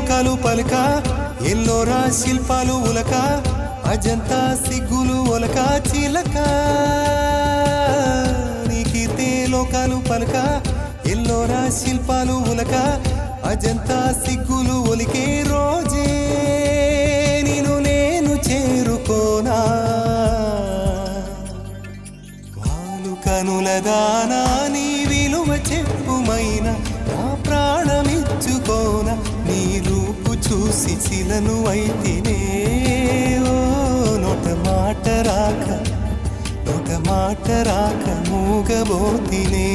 లోకాలు పలుక ఎల్లోరా శిల్పాలు ఉలక అజంతా సిగ్గులు ఒలక చిలక నీ కీర్తే లోకాలు పలుక ఎల్లోరా శిల్పాలు ఉలక అజంతా సిగ్గులు ఒలికే రోజే నిన్ను నేను చేరుకోనా వాలు కనుల దానా నీ విలువ చెప్పుమైనా నా ప్రాణమిచ్చుకోనా నీ రూపు చూసి చిలను అయితేనే ఓ నోట మాట రాక మూగబోతినే